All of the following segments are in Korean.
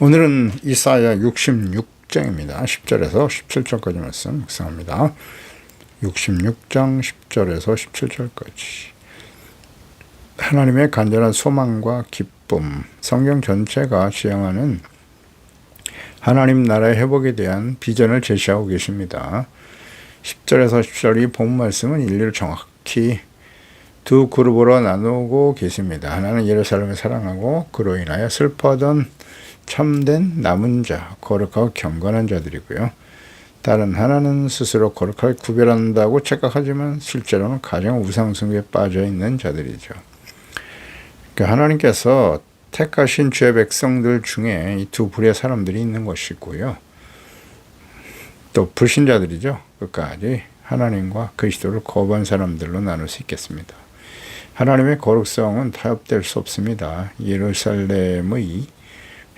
오늘은 이사야 66장입니다. 10절에서 17절까지 말씀 묵상합니다. 66장 10절에서 17절까지. 하나님의 간절한 소망과 기쁨, 성경 전체가 지향하는 하나님 나라의 회복에 대한 비전을 제시하고 계십니다. 10절에서 10절 이 본 말씀은 인류를 정확히 두 그룹으로 나누고 계십니다. 하나는 예루살렘을 사랑하고 그로 인하여 슬퍼하던 참된 남은 자, 거룩하고 경건한 자들이고요. 다른 하나는 스스로 거룩하게 구별한다고 착각하지만 실제로는 가장 우상숭배에 빠져있는 자들이죠. 그러니까 하나님께서 택하신 주의 백성들 중에 이 두 부류의 사람들이 있는 것이고요. 또 불신자들이죠. 끝까지 하나님과 그리스도를 거부한 사람들로 나눌 수 있겠습니다. 하나님의 거룩성은 타협될 수 없습니다. 예루살렘의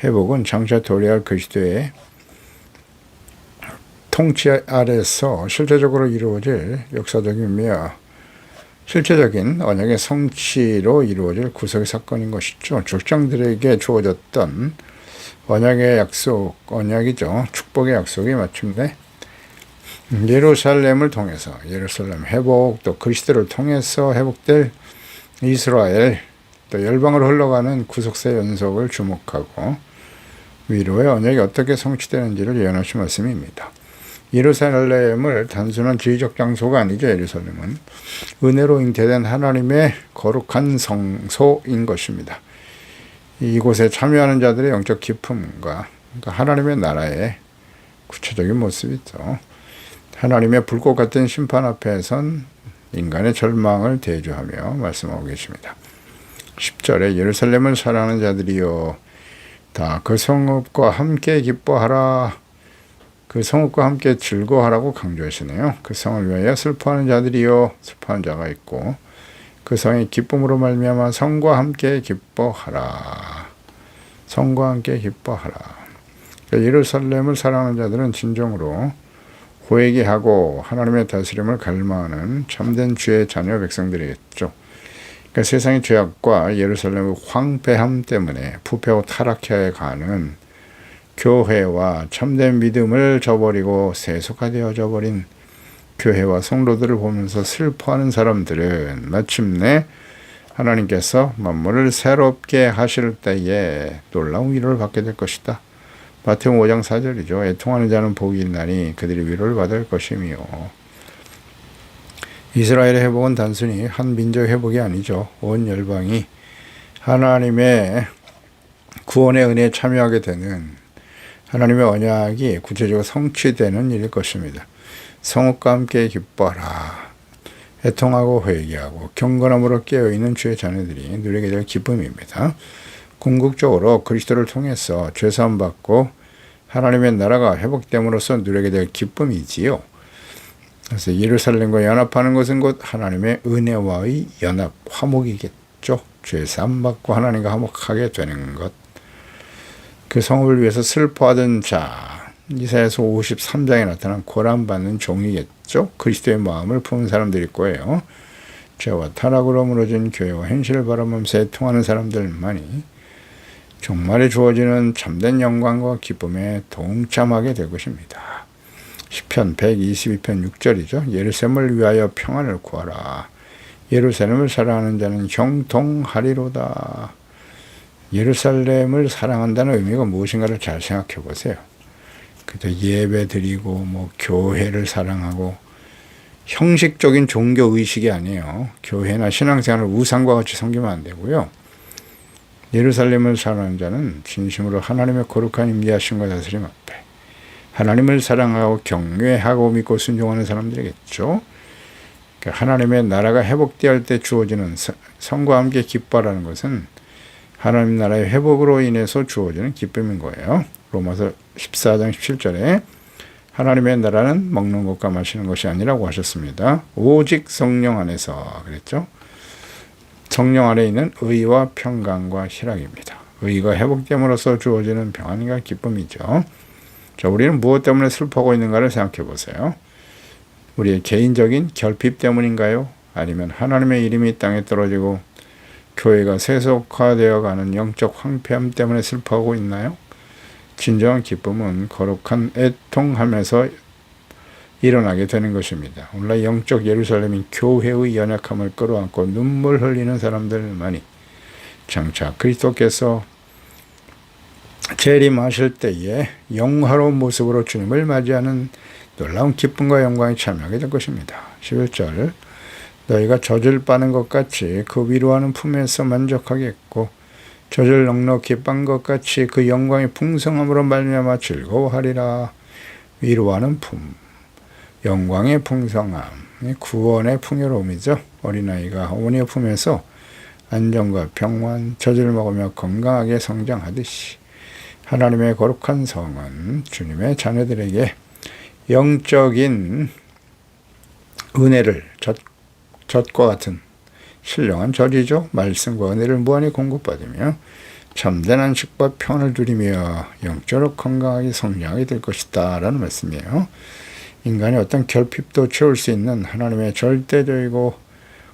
회복은 장차 도래할 그리스도의 통치 아래서 실제적으로 이루어질 역사적이며 실제적인 언약의 성취로 이루어질 구속의 사건인 것이죠. 족장들에게 주어졌던 언약의 약속, 언약이죠. 축복의 약속이 마침내 예루살렘을 통해서 예루살렘 회복, 또 그리스도를 통해서 회복될 이스라엘, 또 열방으로 흘러가는 구속사의 연속을 주목하고 위로의 언약이 어떻게 성취되는지를 예언하신 말씀입니다. 예루살렘을 단순한 지리적 장소가 아니죠. 예루살렘은 은혜로 잉태된 하나님의 거룩한 성소인 것입니다. 이곳에 참여하는 자들의 영적 기쁨과 하나님의 나라의 구체적인 모습이죠. 하나님의 불꽃 같은 심판 앞에선 인간의 절망을 대조하며 말씀하고 계십니다. 10절에 예루살렘을 사랑하는 자들이여 다 그 성읍과 함께 기뻐하라. 그 성읍과 함께 즐거워하라고 강조하시네요. 그 성을 위하여 슬퍼하는 자들이여, 슬퍼하는 자가 있고 그 성의 기쁨으로 말미암아 성과 함께 기뻐하라. 성과 함께 기뻐하라. 그러니까 예루살렘을 사랑하는 자들은 진정으로 회개하고 하나님의 다스림을 갈망하는 참된 주의 자녀 백성들이겠죠. 그러니까 세상의 죄악과 예루살렘의 황폐함 때문에 부패하고 타락해 가는 교회와 참된 믿음을 저버리고 세속화되어져 버린 교회와 성도들을 보면서 슬퍼하는 사람들은 마침내 하나님께서 만물을 새롭게 하실 때에 놀라운 위로를 받게 될 것이다. 마태복음 5장 4절이죠. 애통하는 자는 복이 있나니 그들이 위로를 받을 것이며. 이스라엘의 회복은 단순히 한 민족의 회복이 아니죠. 온 열방이 하나님의 구원의 은혜에 참여하게 되는 하나님의 언약이 구체적으로 성취되는 일일 것입니다. 성읍과 함께 기뻐하라. 애통하고 회개하고 경건함으로 깨어있는 주의 자녀들이 누리게 될 기쁨입니다. 궁극적으로 그리스도를 통해서 죄사함 받고 하나님의 나라가 회복됨으로써 누리게 될 기쁨이지요. 그래서 예루살렘과 연합하는 것은 곧 하나님의 은혜와의 연합, 화목이겠죠. 죄사함 받고 하나님과 화목하게 되는 것. 그 성읍을 위해서 슬퍼하던 자, 이사야서 53장에 나타난 고난받는 종이겠죠. 그리스도의 마음을 품은 사람들일 거예요. 죄와 타락으로 무너진 교회와 현실을 바라보면서 애통하는 사람들만이 종말에 주어지는 참된 영광과 기쁨에 동참하게 될 것입니다. 시편 122편 6절이죠. 예루살렘을 위하여 평안을 구하라. 예루살렘을 사랑하는 자는 형통하리로다. 예루살렘을 사랑한다는 의미가 무엇인가를 잘 생각해 보세요. 그저 예배 드리고 교회를 사랑하고 형식적인 종교 의식이 아니에요. 교회나 신앙생활을 우상과 같이 섬기면 안 되고요. 예루살렘을 사랑하는 자는 진심으로 하나님의 거룩한 임재하심과 다스림 앞에 하나님을 사랑하고 경외하고 믿고 순종하는 사람들이겠죠. 하나님의 나라가 회복될 때 주어지는 성과 함께 기뻐하라는 것은 하나님 나라의 회복으로 인해서 주어지는 기쁨인 거예요. 로마서 14장 17절에 하나님의 나라는 먹는 것과 마시는 것이 아니라고 하셨습니다. 오직 성령 안에서 그랬죠. 성령 안에 있는 의와 평강과 희락입니다. 의가 회복됨으로써 주어지는 평안과 기쁨이죠. 자, 우리는 무엇 때문에 슬퍼하고 있는가를 생각해 보세요. 우리의 개인적인 결핍 때문인가요? 아니면 하나님의 이름이 땅에 떨어지고 교회가 세속화되어가는 영적 황폐함 때문에 슬퍼하고 있나요? 진정한 기쁨은 거룩한 애통함에서 일어나게 되는 것입니다. 오늘날 영적 예루살렘인 교회의 연약함을 끌어안고 눈물 흘리는 사람들만이 장차 그리스도께서 재림하실 때에 영화로운 모습으로 주님을 맞이하는 놀라운 기쁨과 영광에 참여하게 될 것입니다. 11절 너희가 젖을 빠는 것 같이 그 위로하는 품에서 만족하겠고 젖을 넉넉히 빤 것 같이 그 영광의 풍성함으로 말미암아 즐거워하리라. 위로하는 품, 영광의 풍성함, 구원의 풍요로움이죠. 어린아이가 어머니의 품에서 안정과 평안, 젖을 먹으며 건강하게 성장하듯이 하나님의 거룩한 성은 주님의 자녀들에게 영적인 은혜를 젖과 같은 신령한 젖이죠. 말씀과 은혜를 무한히 공급받으며 참된 안식과 평안을 누리며 영적으로 건강하게 성장하게 될 것이다 라는 말씀이에요. 인간이 어떤 결핍도 채울 수 있는 하나님의 절대적이고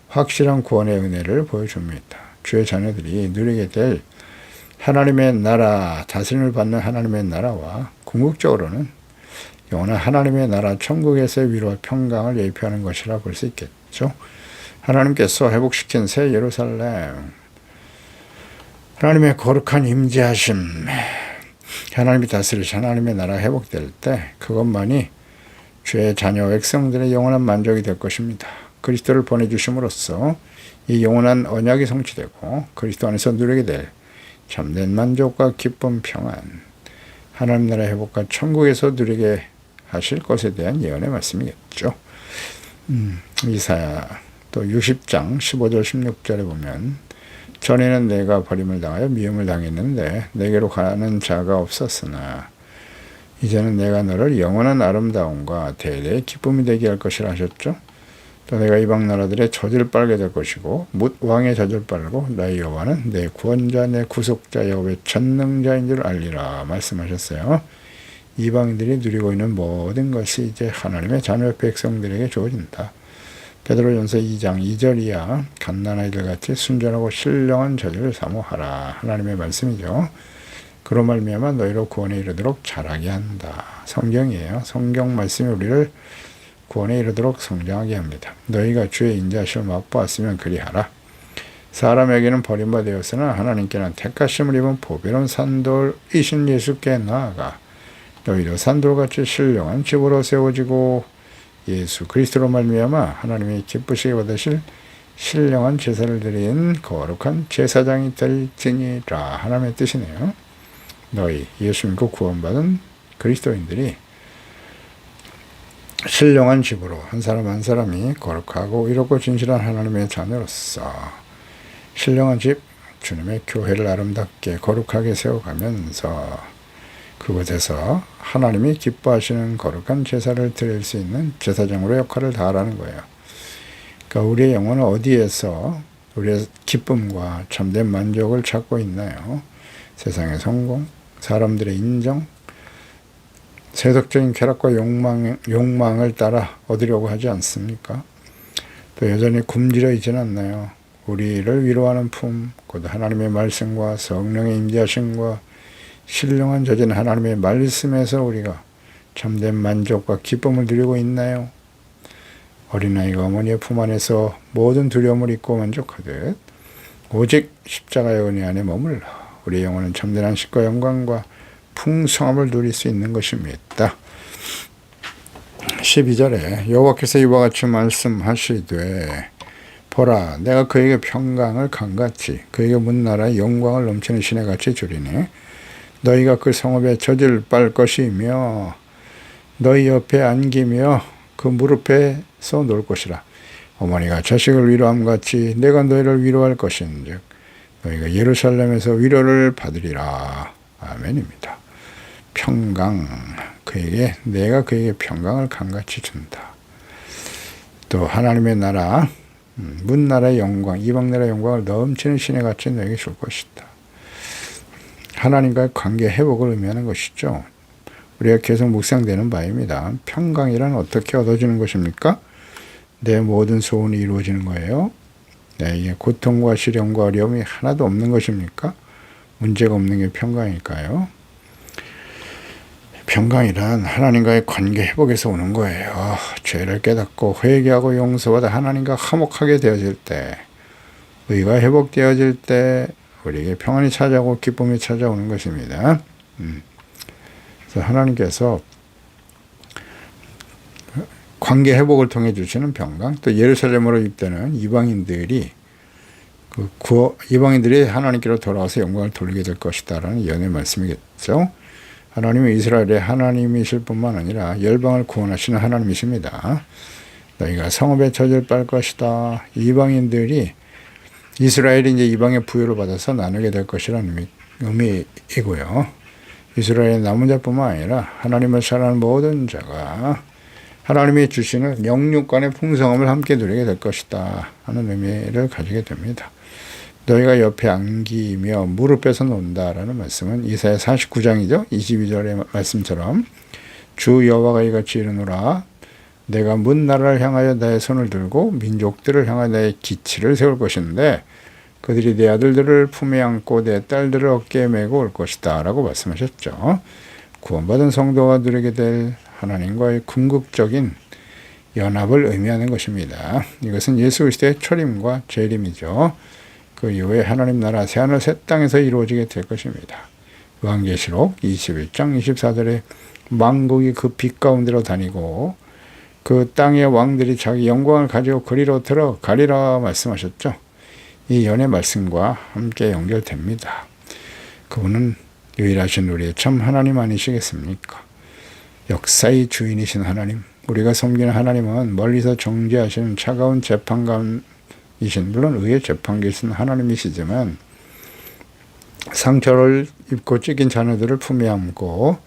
확실한 구원의 은혜를 보여줍니다. 주의 자녀들이 누리게 될 하나님의 나라, 다스림을 받는 하나님의 나라와 궁극적으로는 영원한 하나님의 나라 천국에서의 위로와 평강을 예표하는 것이라 볼 수 있겠죠. 하나님께서 회복시킨 새 예루살렘, 하나님의 거룩한 임재하심, 하나님이 다스리시 하나님의 나라가 회복될 때 그것만이 주의 자녀 백성들의 영원한 만족이 될 것입니다. 그리스도를 보내주심으로써 이 영원한 언약이 성취되고 그리스도 안에서 누리게 될 참된 만족과 기쁨, 평안, 하나님 나라 회복과 천국에서 누리게 하실 것에 대한 예언의 말씀이겠죠. 이사야 또 60장 15절 16절에 보면 전에는 내가 버림을 당하여 미움을 당했는데 내게로 가는 자가 없었으나 이제는 내가 너를 영원한 아름다움과 대대의 기쁨이 되게 할 것이라 하셨죠. 또 내가 이방 나라들의 젖을 빨게 될 것이고 뭇 왕의 젖을 빨고 나의 여호와는 내 구원자 내 구속자 여호와의 전능자인 줄 알리라 말씀하셨어요. 이방인들이 누리고 있는 모든 것이 이제 하나님의 자녀 백성들에게 주어진다. 베드로전서 2장 2절이야 갓난아이들 같이 순전하고 신령한 젖을 사모하라 하나님의 말씀이죠. 그로 말미암아 너희로 구원에 이르도록 자라게 한다. 성경이에요. 성경 말씀이 우리를 구원에 이르도록 성장하게 합니다. 너희가 주의 인자하심을 맛보았으면 그리하라. 사람에게는 버림받았으나 하나님께는 택하심을 입은 보배로운 산돌이신 예수께 나아가 너희도 산돌같이 신령한 집으로 세워지고 예수 그리스도로 말미암아 하나님이 기쁘시게 받으실 신령한 제사를 드린 거룩한 제사장이 될지니라 하나님의 뜻이네요. 너희 예수 믿고 구원받은 그리스도인들이 신령한 집으로 한 사람 한 사람이 거룩하고 이롭고 진실한 하나님의 자녀로서 신령한 집 주님의 교회를 아름답게 거룩하게 세워가면서 그곳에서 하나님이 기뻐하시는 거룩한 제사를 드릴 수 있는 제사장으로 역할을 다하라는 거예요. 그러니까 우리의 영혼은 어디에서 우리의 기쁨과 참된 만족을 찾고 있나요? 세상의 성공, 사람들의 인정, 세속적인 쾌락과 욕망을 따라 얻으려고 하지 않습니까? 또 여전히 굶주려 있지는 않나요? 우리를 위로하는 품, 곧 하나님의 말씀과 성령의 임재하심과 신령한 젖은 하나님의 말씀에서 우리가 참된 만족과 기쁨을 누리고 있나요? 어린아이가 어머니의 품 안에서 모든 두려움을 잊고 만족하듯 오직 십자가의 은혜 안에 머물러 우리의 영혼은 참된 안식과 영광과 풍성함을 누릴 수 있는 것입니다. 12절에 여호와께서 이와 같이 말씀하시되 보라 내가 그에게 평강을 강같이 그에게 문나라의 영광을 넘치는 시내같이 주리니 너희가 그 성읍에 젖을 빨 것이며 너희 옆에 안기며 그 무릎에서 놀 것이라. 어머니가 자식을 위로함 같이 내가 너희를 위로할 것인즉 너희가 예루살렘에서 위로를 받으리라. 아멘입니다. 평강, 내가 그에게 평강을 강같이 준다. 또 하나님의 나라, 문나라의 영광, 이방나라의 영광을 넘치는 시내같이 너에게 줄 것이다. 하나님과의 관계 회복을 의미하는 것이죠. 우리가 계속 묵상되는 바입니다. 평강이란 어떻게 얻어지는 것입니까? 내 모든 소원이 이루어지는 거예요. 내게 고통과 시련과 어려움이 하나도 없는 것입니까? 문제가 없는 게 평강일까요? 평강이란 하나님과의 관계 회복에서 오는 거예요. 죄를 깨닫고 회개하고 용서받아 하나님과 화목하게 되어질 때, 의가 회복되어질 때 우리에게 평안이 찾아오고 기쁨이 찾아오는 것입니다. 그래서 하나님께서 관계 회복을 통해 주시는 평강, 또 예루살렘으로 입대는 이방인들이 이방인들이 하나님께로 돌아와서 영광을 돌리게 될 것이다라는 예언의 말씀이겠죠. 하나님은 이스라엘의 하나님이실 뿐만 아니라 열방을 구원하시는 하나님이십니다. 너희가 성읍에 젖을 빨 것이다. 이방인들이 이스라엘이 이제 이방의 부여를 받아서 나누게 될 것이라는 의미이고요. 이스라엘의 남은 자뿐만 아니라 하나님을 사랑하는 모든 자가 하나님이 주시는 영육간의 풍성함을 함께 누리게 될 것이다 하는 의미를 가지게 됩니다. 너희가 옆에 안기며 무릎에서 논다라는 말씀은 이사야 49장이죠. 22절의 말씀처럼 주 여호와가 이같이 이르노라 내가 문 나라를 향하여 나의 손을 들고 민족들을 향하여 나의 기치를 세울 것인데 그들이 내 아들들을 품에 안고 내 딸들을 어깨에 메고 올 것이다 라고 말씀하셨죠. 구원받은 성도가 누리게 될 하나님과의 궁극적인 연합을 의미하는 것입니다. 이것은 예수 그리스도의 초림과 재림이죠. 그 이후에 하나님 나라 새하늘 새 땅에서 이루어지게 될 것입니다. 요한계시록 21장 24절에 만국이 그 빛 가운데로 다니고 그 땅의 왕들이 자기 영광을 가지고 그리로 들어가리라 말씀하셨죠. 이 연의 말씀과 함께 연결됩니다. 그분은 유일하신 우리의 참 하나님 아니시겠습니까? 역사의 주인이신 하나님, 우리가 섬기는 하나님은 멀리서 정죄하시는 차가운 재판관이신, 물론 의의 재판계신 하나님이시지만 상처를 입고 찢긴 자녀들을 품에 안고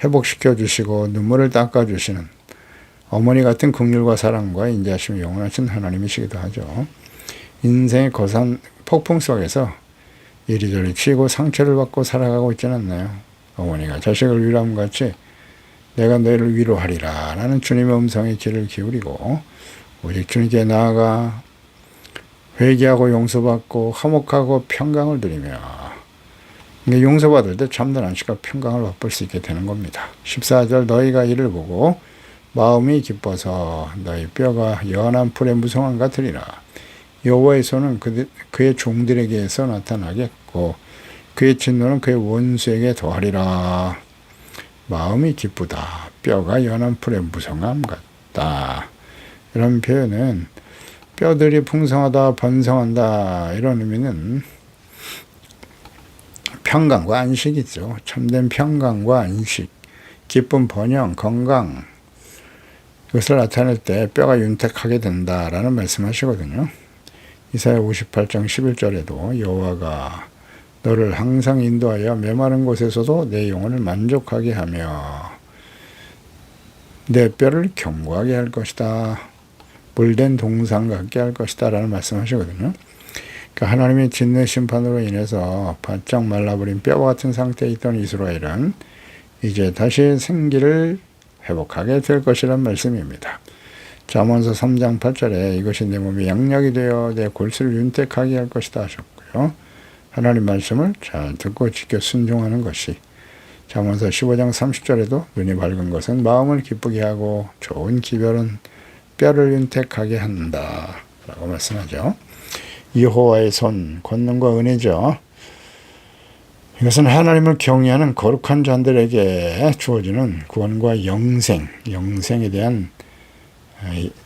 회복시켜 주시고 눈물을 닦아 주시는 어머니 같은 긍휼과 사랑과 인자하심이 영원하신 하나님이시기도 하죠. 인생의 거센 폭풍 속에서 이리저리 치고 상처를 받고 살아가고 있지는 않나요? 어머니가 자식을 위로함 같이 내가 너희를 위로하리라 라는 주님의 음성에 귀를 기울이고 오직 주님께 나아가 회개하고 용서받고 화목하고 평강을 누리며 용서받을 때 참된 안식과 평강을 맛볼 수 있게 되는 겁니다. 14절 너희가 이를 보고 마음이 기뻐서 너희 뼈가 연한 풀의 무성함 같으리라. 여호와의 손은 그의 종들에게서 나타나겠고 그의 진노는 그의 원수에게 더하리라. 마음이 기쁘다. 뼈가 연한 풀의 무성함 같다. 이런 표현은 뼈들이 풍성하다, 번성한다 이런 의미는 평강과 안식이죠. 참된 평강과 안식, 기쁨, 번영, 건강 이것을 나타낼 때 뼈가 윤택하게 된다라는 말씀하시거든요. 이사야 58장 11절에도 여호와가 너를 항상 인도하여 메마른 곳에서도 내 영혼을 만족하게 하며 내 뼈를 견고하게 할 것이다. 물된 동상 같게 할 것이다 라는 말씀하시거든요. 그러니까 하나님의 진노의 심판으로 인해서 바짝 말라버린 뼈와 같은 상태에 있던 이스라엘은 이제 다시 생기를 회복하게 될 것이란 말씀입니다. 잠언서 3장 8절에 이것이 내 몸에 양약이 되어 내 골수를 윤택하게 할 것이다 하셨고요. 하나님 말씀을 잘 듣고 지켜 순종하는 것이 잠언서 15장 30절에도 눈이 밝은 것은 마음을 기쁘게 하고 좋은 기별은 뼈를 윤택하게 한다 라고 말씀하죠. 여호와의 손, 권능과 은혜죠. 이것은 하나님을 경외하는 거룩한 자들에게 주어지는 구원과 영생에 대한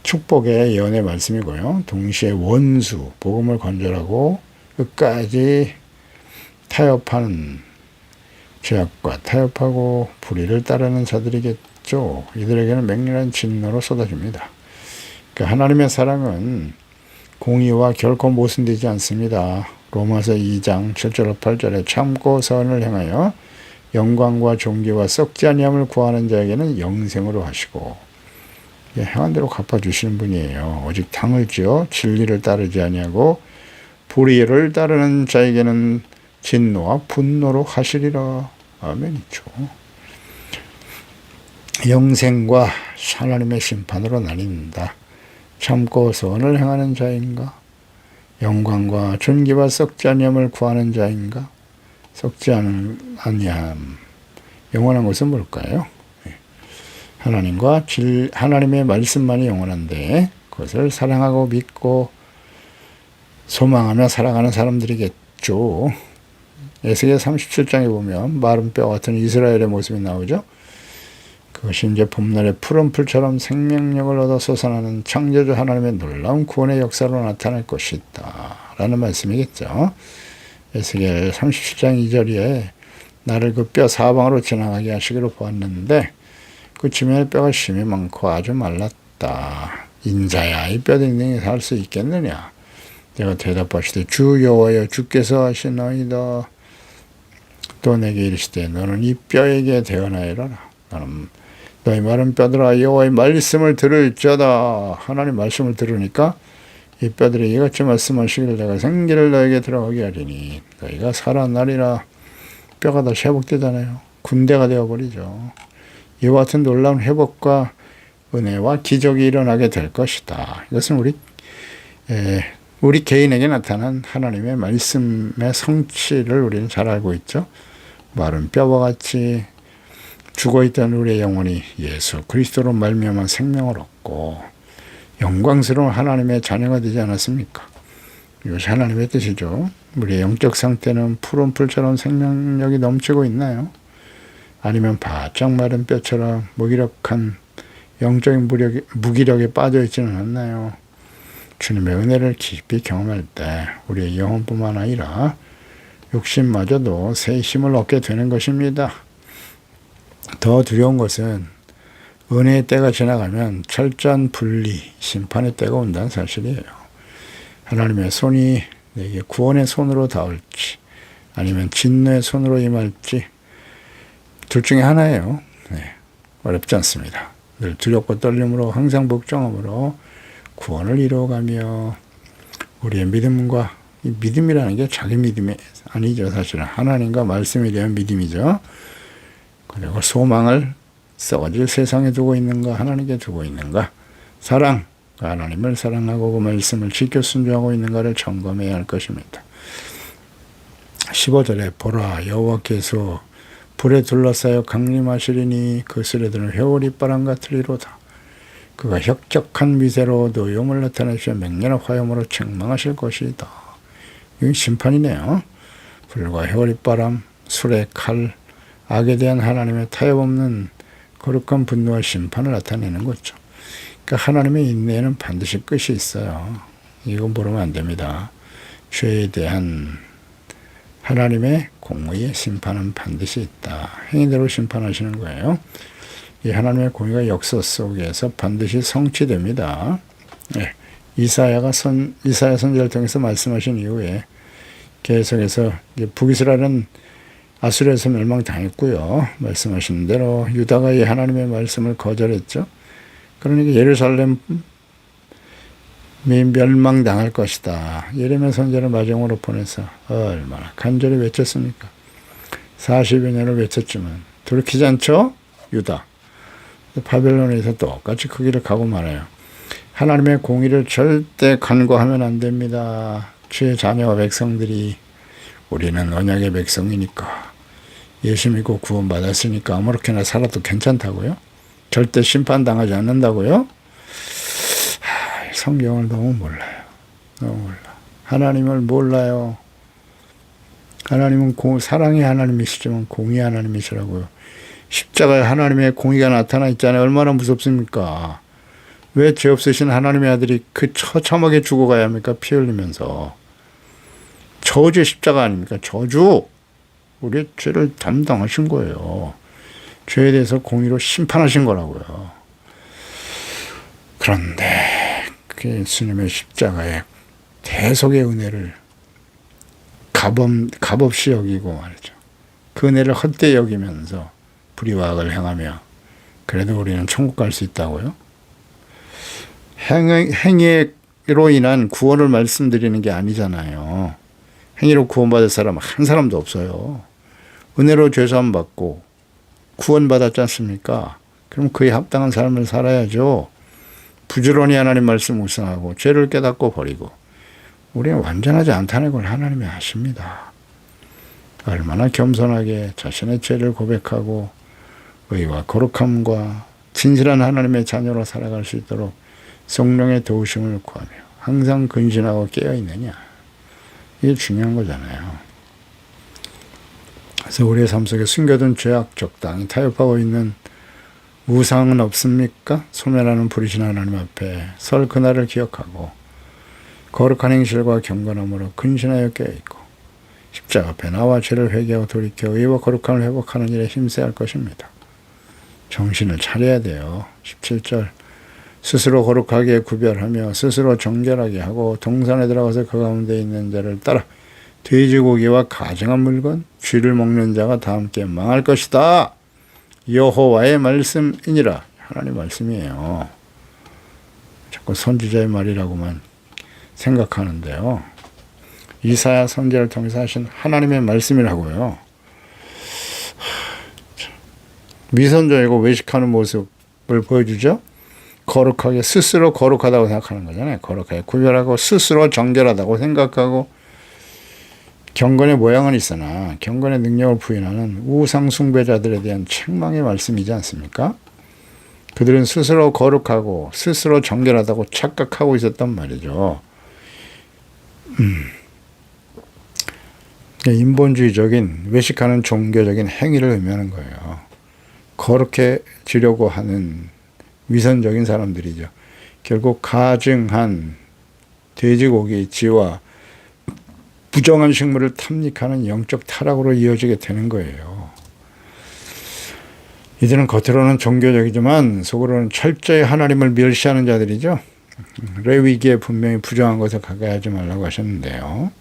축복의 예언의 말씀이고요. 동시에 원수, 복음을 건절하고 끝까지 타협하는 죄악과 타협하고 불의를 따르는 자들이겠죠. 이들에게는 맹렬한 진노로 쏟아집니다. 그러니까 하나님의 사랑은 공의와 결코 모순되지 않습니다. 로마서 2장 7절 8절에 참고 선을 행하여 영광과 존귀와 썩지 아니함을 구하는 자에게는 영생으로 하시고 행한 대로 갚아주시는 분이에요. 오직 당을 지어 진리를 따르지 아니하고 불의를 따르는 자에게는 진노와 분노로 하시리라. 아멘이죠. 영생과 하나님의 심판으로 나뉜다. 참고 선을 행하는 자인가? 영광과 존귀와 썩지 아니함을 구하는 자인가? 썩지 아니함. 영원한 것은 뭘까요? 하나님의 말씀만이 영원한데 그것을 사랑하고 믿고 소망하며 살아가는 사람들이겠죠. 에스겔 37장에 보면 마른 뼈 같은 이스라엘의 모습이 나오죠. 그것이 이제 봄날의 푸른 풀처럼 생명력을 얻어 솟아나는 창조주 하나님의 놀라운 구원의 역사로 나타날 것이다 라는 말씀이겠죠. 에스겔 37장 2절에 나를 그 뼈 사방으로 지나가게 하시기로 보았는데 그 주변에 뼈가 심이 많고 아주 말랐다. 인자야 이 뼈등등이 살 수 있겠느냐. 내가 대답하시되 주 여호와여 주께서 하시나이다. 또 내게 이르시되 너는 이 뼈에게 대언하여라. 나는 너희 마른 뼈들아 여호와의 말씀을 들을지어다. 하나님 말씀을 들으니까 이 뼈들이 이같이 말씀하시기를 내가 생기를 너에게 들어가게 하리니 너희가 살아나리라. 뼈가 다시 회복되잖아요. 군대가 되어버리죠. 이와 같은 놀라운 회복과 은혜와 기적이 일어나게 될 것이다. 이것은 우리 개인에게 나타난 하나님의 말씀의 성취를 우리는 잘 알고 있죠. 마른 뼈와 같이 죽어있던 우리의 영혼이 예수 그리스도로 말미암아 생명을 얻고 영광스러운 하나님의 자녀가 되지 않았습니까? 이것이 하나님의 뜻이죠. 우리의 영적 상태는 푸른 풀처럼 생명력이 넘치고 있나요? 아니면 바짝 마른 뼈처럼 무기력한 영적인 무기력에 빠져 있지는 않나요? 주님의 은혜를 깊이 경험할 때 우리의 영혼뿐만 아니라 육신마저도 새 힘을 얻게 되는 것입니다. 더 두려운 것은 은혜의 때가 지나가면 철저한 분리, 심판의 때가 온다는 사실이에요. 하나님의 손이 내게 구원의 손으로 닿을지 아니면 진노의 손으로 임할지 둘 중에 하나예요. 네, 어렵지 않습니다. 늘 두렵고 떨림으로 항상 복종함으로 구원을 이루어가며 우리의 믿음과 이 믿음이라는 게 자기 믿음이 아니죠. 사실은 하나님과 말씀에 대한 믿음이죠. 그리고 소망을 썩어질 세상에 두고 있는가 하나님께 두고 있는가 사랑 하나님을 사랑하고 그 말씀을 지켜 순종하고 있는가를 점검해야 할 것입니다. 15절에 보라 여호와께서 불에 둘러싸여 강림하시리니 그 수레들은 회오리바람 같으리로다. 그가 혁혁한 미세로 노염을 나타내시며 맹렬한 화염으로 책망하실 것이다. 이건 심판이네요. 불과 회오리바람, 술의 칼, 악에 대한 하나님의 타협 없는 거룩한 분노와 심판을 나타내는 거죠. 그러니까 하나님의 인내에는 반드시 끝이 있어요. 이건 모르면 안 됩니다. 죄에 대한 하나님의 공의의 심판은 반드시 있다. 행위대로 심판하시는 거예요. 이 하나님의 공의가 역사 속에서 반드시 성취됩니다. 네. 이사야 선지자를 통해서 말씀하신 이후에 계속해서 북이스라엘은 아수르에서 멸망당했고요. 말씀하신 대로 유다가 이 하나님의 말씀을 거절했죠. 그러니까 예루살렘이 멸망당할 것이다. 예레미야 선지자를 마지막으로 보내서 얼마나 간절히 외쳤습니까? 40여 년을 외쳤지만 돌이키지 않죠? 유다. 바벨론에서 똑같이 그 길을 가고 말아요. 하나님의 공의를 절대 간과하면 안 됩니다. 주의 자녀와 백성들이 우리는 언약의 백성이니까 예수 믿고 구원받았으니까 아무렇게나 살아도 괜찮다고요? 절대 심판당하지 않는다고요? 성경을 너무 몰라요. 너무 몰라. 하나님을 몰라요. 하나님은 사랑의 하나님이시지만 공의의 하나님이시라고요. 십자가에 하나님의 공의가 나타나 있잖아요. 얼마나 무섭습니까? 왜 죄 없으신 하나님의 아들이 그 처참하게 죽어가야 합니까? 피 흘리면서. 저주의 십자가 아닙니까? 저주. 우리의 죄를 담당하신 거예요. 죄에 대해서 공의로 심판하신 거라고요. 그런데 그 예수님의 십자가의 대속의 은혜를 값없이 여기고 말이죠. 그 은혜를 헛되이 여기면서 불의와 악을 행하며 그래도 우리는 천국 갈 수 있다고요? 행위로 인한 구원을 말씀드리는 게 아니잖아요. 행위로 구원받을 사람 한 사람도 없어요. 은혜로 죄사함 받고 구원받았지 않습니까? 그럼 그에 합당한 삶을 살아야죠. 부지런히 하나님 말씀 묵상하고 죄를 깨닫고 버리고 우리는 완전하지 않다는 걸 하나님이 아십니다. 얼마나 겸손하게 자신의 죄를 고백하고 의와 거룩함과 진실한 하나님의 자녀로 살아갈 수 있도록 성령의 도우심을 구하며 항상 근신하고 깨어있느냐. 이게 중요한 거잖아요. 그래서 우리의 삶 속에 숨겨둔 죄악 적당히 타협하고 있는 우상은 없습니까? 소멸하는 불이신 하나님 앞에 설 그날을 기억하고 거룩한 행실과 경건함으로 근신하여 깨어있고 십자가 앞에 나와 죄를 회개하고 돌이켜 의와 거룩함을 회복하는 일에 힘써야 할 것입니다. 정신을 차려야 돼요. 17절 스스로 거룩하게 구별하며 스스로 정결하게 하고 동산에 들어가서 그 가운데 있는 자를 따라 돼지고기와 가증한 물건 쥐를 먹는 자가 다 함께 망할 것이다. 여호와의 말씀이니라. 하나님 말씀이에요. 자꾸 선지자의 말이라고만 생각하는데요. 이사야 선지자를 통해서 하신 하나님의 말씀이라고요. 위선적이고 외식하는 모습을 보여주죠. 거룩하게 스스로 거룩하다고 생각하는 거잖아요. 거룩하게 구별하고 스스로 정결하다고 생각하고 경건의 모양은 있으나 경건의 능력을 부인하는 우상 숭배자들에 대한 책망의 말씀이지 않습니까? 그들은 스스로 거룩하고 스스로 정결하다고 착각하고 있었단 말이죠. 인본주의적인 외식하는 종교적인 행위를 의미하는 거예요. 거룩해지려고 하는 위선적인 사람들이죠. 결국 가증한 돼지고기, 쥐와 부정한 식물을 탐닉하는 영적 타락으로 이어지게 되는 거예요. 이들은 겉으로는 종교적이지만 속으로는 철저히 하나님을 멸시하는 자들이죠. 레위기에 분명히 부정한 것을 가까이 하지 말라고 하셨는데요.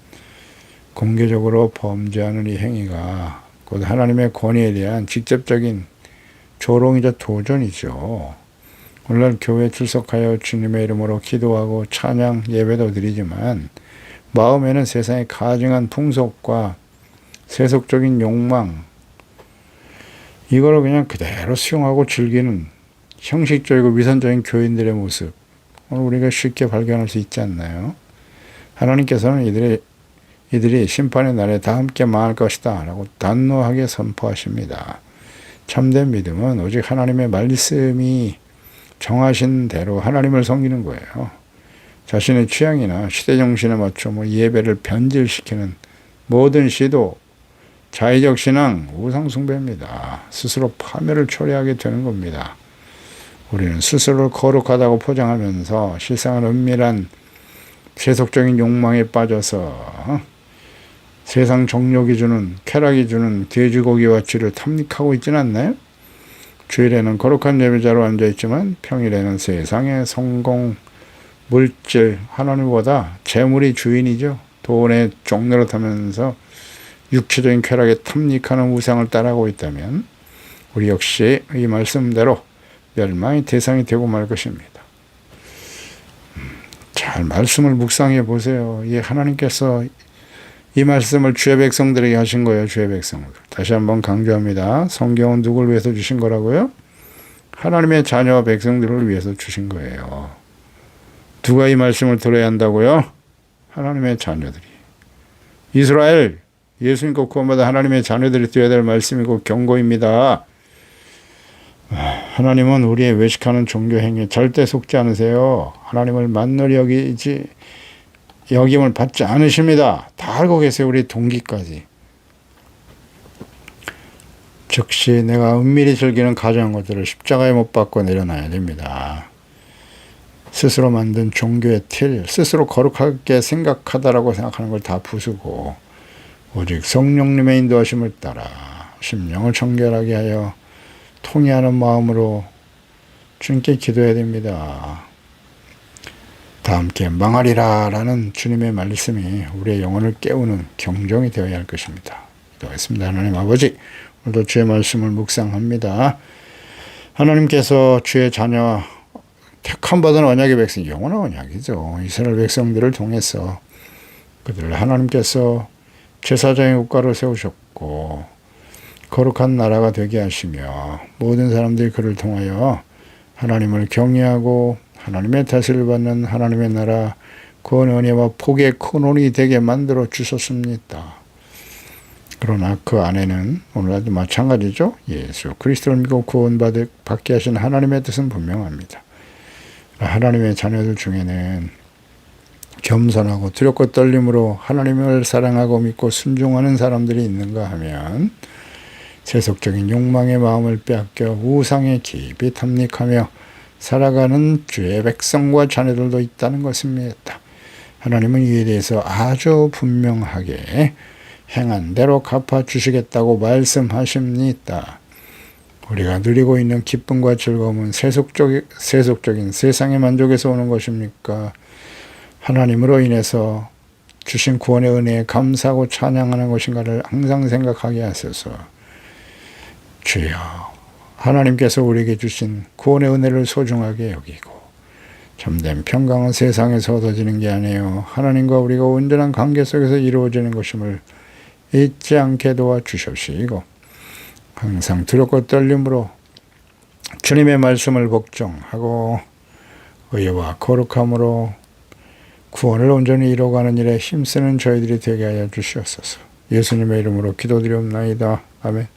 공개적으로 범죄하는 이 행위가 곧 하나님의 권위에 대한 직접적인 조롱이자 도전이죠. 오늘날 교회에 출석하여 주님의 이름으로 기도하고 찬양 예배도 드리지만 마음에는 세상의 가증한 풍속과 세속적인 욕망 이걸 그냥 그대로 수용하고 즐기는 형식적이고 위선적인 교인들의 모습 오늘 우리가 쉽게 발견할 수 있지 않나요? 하나님께서는 이들이 심판의 날에 다 함께 망할 것이다 라고 단호하게 선포하십니다. 참된 믿음은 오직 하나님의 말씀이 정하신 대로 하나님을 섬기는 거예요. 자신의 취향이나 시대정신에 맞춰 예배를 변질시키는 모든 시도, 자의적 신앙, 우상숭배입니다. 스스로 파멸을 초래하게 되는 겁니다. 우리는 스스로를 거룩하다고 포장하면서 실상은 은밀한 세속적인 욕망에 빠져서 세상 정욕이 주는, 쾌락이 주는 돼지고기와 쥐를 탐닉하고 있지는 않나요? 주일에는 거룩한 예배자로 앉아있지만 평일에는 세상의 성공, 물질, 하나님보다 재물이 주인이죠. 돈의 종노릇하면서 육체적인 쾌락에 탐닉하는 우상을 따라가고 있다면 우리 역시 이 말씀대로 멸망의 대상이 되고 말 것입니다. 잘 말씀을 묵상해 보세요. 이 하나님께서 이 말씀을 주의 백성들에게 하신 거예요. 주의 백성들. 다시 한번 강조합니다. 성경은 누구를 위해서 주신 거라고요? 하나님의 자녀 백성들을 위해서 주신 거예요. 누가 이 말씀을 들어야 한다고요? 하나님의 자녀들이. 이스라엘, 예수 믿고 구원받아 하나님의 자녀들이 되어야 될 말씀이고 경고입니다. 하나님은 우리의 외식하는 종교 행위에 절대 속지 않으세요. 하나님을 만널히 여김을 받지 않으십니다. 다 알고 계세요. 우리 동기까지. 즉시 내가 은밀히 즐기는 가정한 것들을 십자가에 못 박고 내려놔야 됩니다. 스스로 만든 종교의 틀, 스스로 거룩하게 생각하다라고 생각하는 걸 다 부수고 오직 성령님의 인도하심을 따라 심령을 청결하게 하여 통회하는 마음으로 주님께 기도해야 됩니다. 다 함께 망하리라 라는 주님의 말씀이 우리의 영혼을 깨우는 경종이 되어야 할 것입니다. 기도하겠습니다. 하나님 아버지, 오늘도 주의 말씀을 묵상합니다. 하나님께서 주의 자녀 택함받은 언약의 백성, 영원한 언약이죠. 이스라엘 백성들을 통해서 그들을 하나님께서 제사장의 국가로 세우셨고 거룩한 나라가 되게 하시며 모든 사람들이 그를 통하여 하나님을 경외하고 하나님의 다스림을 받는 하나님의 나라 구원 은혜와 복의 근원이 되게 만들어 주셨습니다. 그러나 그 안에는 오늘날도 마찬가지죠. 예수 그리스도를 믿고 구원받게 하신 하나님의 뜻은 분명합니다. 하나님의 자녀들 중에는 겸손하고 두렵고 떨림으로 하나님을 사랑하고 믿고 순종하는 사람들이 있는가 하면 세속적인 욕망의 마음을 빼앗겨 우상에 깊이 탐닉하며 살아가는 주의 백성과 자녀들도 있다는 것입니다. 하나님은 이에 대해서 아주 분명하게 행한 대로 갚아주시겠다고 말씀하십니다. 우리가 누리고 있는 기쁨과 즐거움은 세속적인 세상의 만족에서 오는 것입니까? 하나님으로 인해서 주신 구원의 은혜에 감사하고 찬양하는 것인가를 항상 생각하게 하소서. 주여, 하나님께서 우리에게 주신 구원의 은혜를 소중하게 여기고 참된 평강은 세상에서 얻어지는 게 아니에요. 하나님과 우리가 온전한 관계 속에서 이루어지는 것임을 잊지 않게 도와주십시고 항상 두렵고 떨림으로 주님의 말씀을 복종하고 의와 거룩함으로 구원을 온전히 이루어가는 일에 힘쓰는 저희들이 되게 하여 주시옵소서. 예수님의 이름으로 기도드리옵나이다. 아멘.